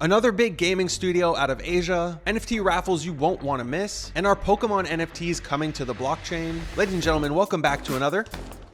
Another big gaming studio out of Asia, NFT raffles you won't want to miss, and our Pokemon NFTs coming to the blockchain. Ladies and gentlemen, welcome back to another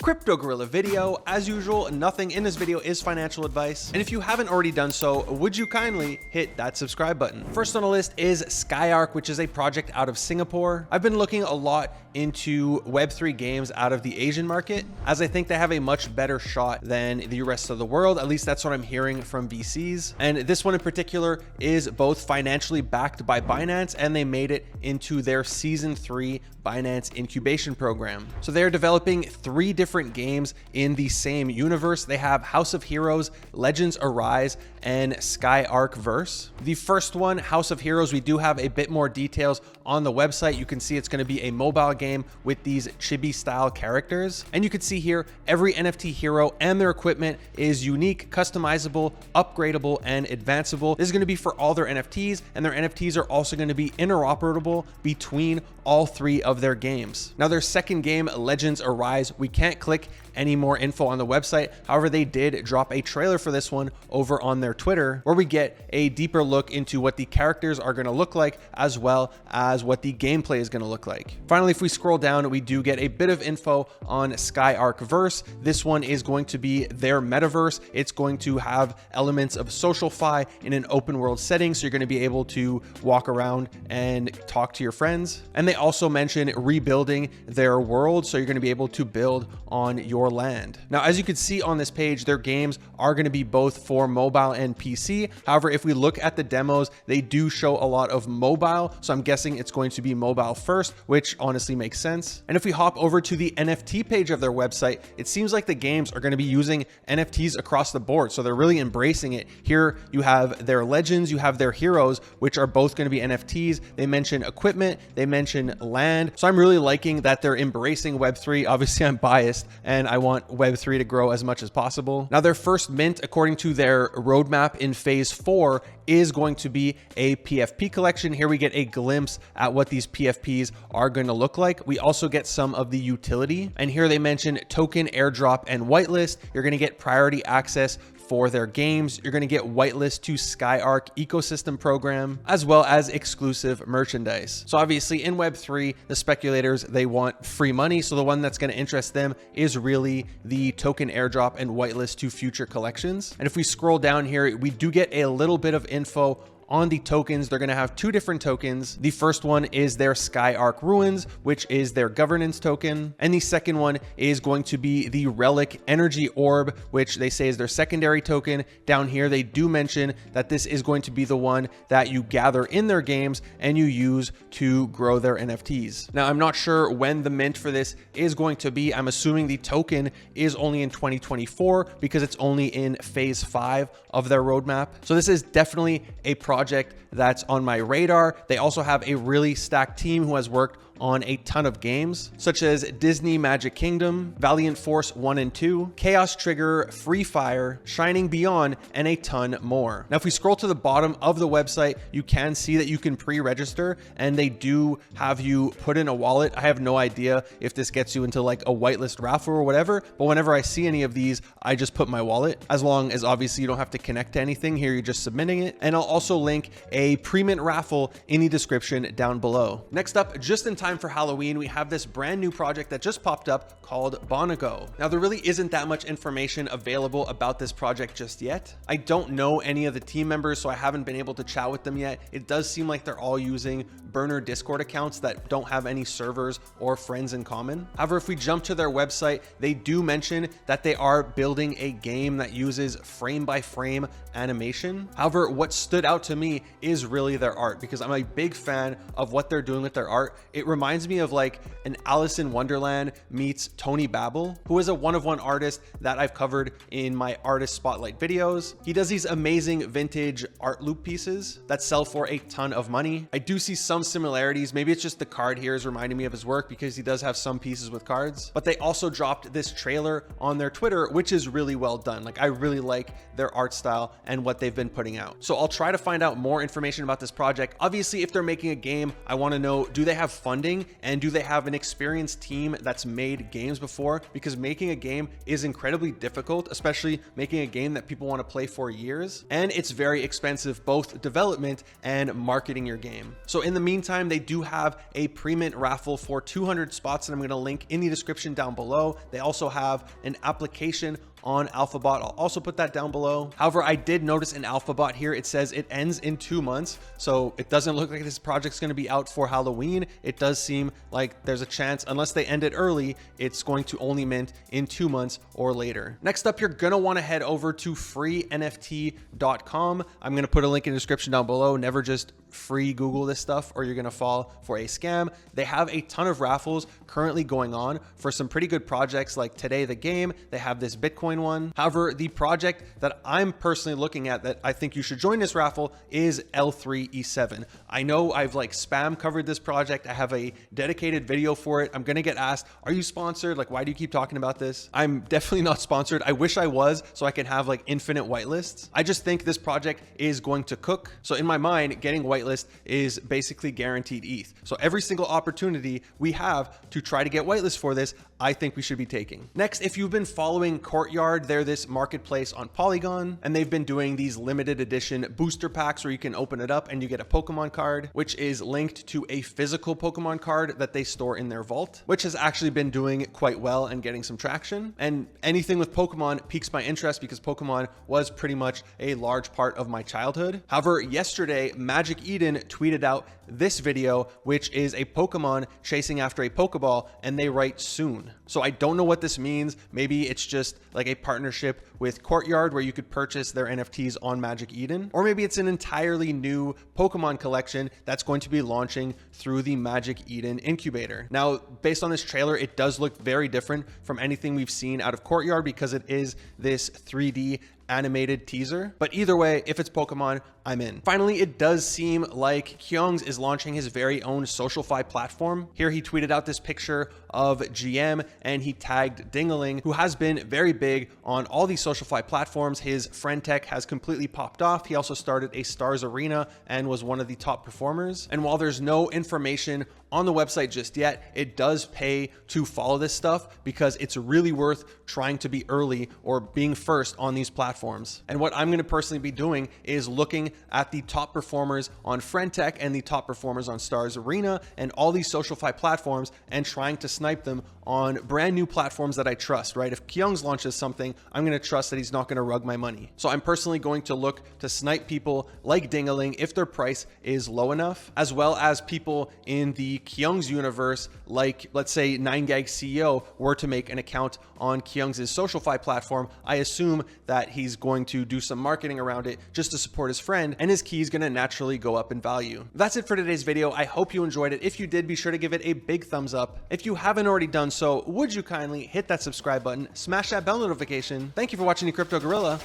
Crypto Gorilla video. As usual, nothing in this video is financial advice, and if you haven't already done so, would you kindly hit that subscribe button. First on the list is SkyArk, which is a project out of Singapore. I've been looking a lot into Web3 games out of the Asian market, as I think they have a much better shot than the rest of the world. At least that's what I'm hearing from VCs. And this one in particular is both financially backed by Binance, and they made it into their season 3 Binance incubation program. So they're developing 3 different games in the same universe. They have House of Heroes, Legends Arise, and SkyArk Verse. The first one, House of Heroes, we do have a bit more details on the website. You can see it's going to be a mobile game with these chibi style characters. And you can see here, every NFT hero and their equipment is unique, customizable, upgradable, and advanceable. This is going to be for all their NFTs, and their NFTs are also going to be interoperable between all 3 of their games. Now, their second game, Legends Arise, we can't click any more info on the website. However, they did drop a trailer for this one over on their Twitter, where we get a deeper look into what the characters are going to look like, as well as what the gameplay is going to look like. Finally, if we scroll down, we do get a bit of info on SkyArk Verse. This one is going to be their metaverse. It's going to have elements of SocialFi in an open world setting, so you're going to be able to walk around and talk to your friends. And they also mention rebuilding their world, so you're going to be able to build on your land. Now, as you can see on this page, their games are going to be both for mobile and PC. However, if we look at the demos, they do show a lot of mobile, so I'm guessing it's going to be mobile first, which honestly makes sense. And if we hop over to the NFT page of their website, it seems like the games are going to be using NFTs across the board, so they're really embracing it. Here you have their legends, you have their heroes, which are both going to be NFTs. They mention equipment, they mention land, so I'm really liking that they're embracing Web3. Obviously, I'm biased and I want Web3 to grow as much as possible. Now, their first mint, according to their roadmap in phase 4, is going to be a PFP collection. Here we get a glimpse at what these PFPs are going to look like. We also get some of the utility, and here they mention token, airdrop, and whitelist. You're going to get priority access for their games. You're going to get whitelist to SkyArk ecosystem program, as well as exclusive merchandise. So obviously in Web3, the speculators, they want free money. So the one that's going to interest them is really the token, airdrop, and whitelist to future collections. And if we scroll down here, we do get a little bit of info on the tokens. They're going to have 2 different tokens. The first one is their SkyArk Ruins, which is their governance token. And the second one is going to be the Relic Energy Orb, which they say is their secondary token. Down here, they do mention that this is going to be the one that you gather in their games and you use to grow their NFTs. Now, I'm not sure when the mint for this is going to be. I'm assuming the token is only in 2024 because it's only in phase 5 of their roadmap. So this is definitely a project that's on my radar. They also have a really stacked team who has worked on a ton of games, such as Disney Magic Kingdom, Valiant Force 1 and 2, Chaos Trigger, Free Fire, Shining Beyond, and a ton more. Now, if we scroll to the bottom of the website, you can see that you can pre-register, and they do have you put in a wallet. I have no idea if this gets you into like a whitelist raffle or whatever, but whenever I see any of these, I just put my wallet, as long as obviously you don't have to connect to anything. Here, you're just submitting it. And I'll also link a pre-mint raffle in the description down below. Next up, just in time for Halloween, we have this brand new project that just popped up called Bonigo. Now, there really isn't that much information available about this project just yet. I don't know any of the team members, so I haven't been able to chat with them yet. It does seem like they're all using burner Discord accounts that don't have any servers or friends in common. However, if we jump to their website, they do mention that they are building a game that uses frame-by-frame animation. However, what stood out to me is really their art, because I'm a big fan of what they're doing with their art. It reminds me of like an Alice in Wonderland meets Tony Babel, who is a one-of-one artist that I've covered in my artist spotlight videos. He does these amazing vintage art loop pieces that sell for a ton of money. I do see some similarities. Maybe it's just the card here is reminding me of his work, because he does have some pieces with cards. But they also dropped this trailer on their Twitter, which is really well done. Like, I really like their art style and what they've been putting out. So I'll try to find out more information about this project. Obviously, if they're making a game, I want to know, do they have funding funding, and do they have an experienced team that's made games before? Because making a game is incredibly difficult, especially making a game that people want to play for years, and it's very expensive, both development and marketing your game. So in the meantime, they do have a pre-mint raffle for 200 spots that I'm going to link in the description down below. They also have an application on Alphabot. I'll also put that down below. However, I did notice in Alphabot here, it says it ends in 2 months. So it doesn't look like this project's going to be out for Halloween. It does seem like there's a chance, unless they end it early, it's going to only mint in 2 months or later. Next up, you're going to want to head over to FreeNFT.com. I'm going to put a link in the description down below. Never just free Google this stuff or you're going to fall for a scam. They have a ton of raffles currently going on for some pretty good projects like Today the Game. They have this Bitcoin one. However, the project that I'm personally looking at that I think you should join this raffle is L3E7. I know I've like spam covered this project. I have a dedicated video for it. I'm going to get asked, are you sponsored? Like, why do you keep talking about this? I'm definitely not sponsored. I wish I was, so I can have like infinite whitelists. I just think this project is going to cook. So in my mind, getting whitelist is basically guaranteed ETH. So every single opportunity we have to try to get whitelist for this, I think we should be taking. Next, if you've been following Courtyard, they're this marketplace on Polygon, and they've been doing these limited edition booster packs where you can open it up and you get a Pokemon card, which is linked to a physical Pokemon card that they store in their vault, which has actually been doing quite well and getting some traction. And anything with Pokemon piques my interest because Pokemon was pretty much a large part of my childhood. However, yesterday, Magic Eden tweeted out this video, which is a Pokemon chasing after a Pokeball, and they write soon. So I don't know what this means. Maybe it's just like a partnership with Courtyard where you could purchase their NFTs on Magic Eden, or maybe it's an entirely new Pokemon collection that's going to be launching through the Magic Eden incubator. Now, based on this trailer, it does look very different from anything we've seen out of Courtyard because it is this 3D animated teaser. But either way, if it's Pokemon, I'm in. Finally, it does seem like Keungz is launching his very own SocialFi platform. Here he tweeted out this picture of GM and he tagged Dingaling, who has been very big on all these SocialFi platforms. His friend tech has completely popped off. He also started a Stars Arena and was one of the top performers. And while there's no information on the website just yet, it does pay to follow this stuff because it's really worth trying to be early or being first on these platforms. And what I'm going to personally be doing is looking at the top performers on Friendtech and the top performers on Stars Arena and all these SocialFi platforms and trying to snipe them on brand new platforms that I trust, right? If Keungz launches something, I'm going to trust that he's not going to rug my money. So I'm personally going to look to snipe people like Dingaling if their price is low enough, as well as people in the Keungz universe, like let's say 9gag CEO were to make an account on Keungz's SocialFi platform. I assume that he's going to do some marketing around it just to support his friend, and his key is going to naturally go up in value. That's it for today's video. I hope you enjoyed it. If you did, be sure to give it a big thumbs up. If you haven't already done so, would you kindly hit that subscribe button, smash that bell notification. Thank you for watching the Crypto Gorilla.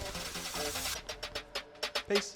Peace.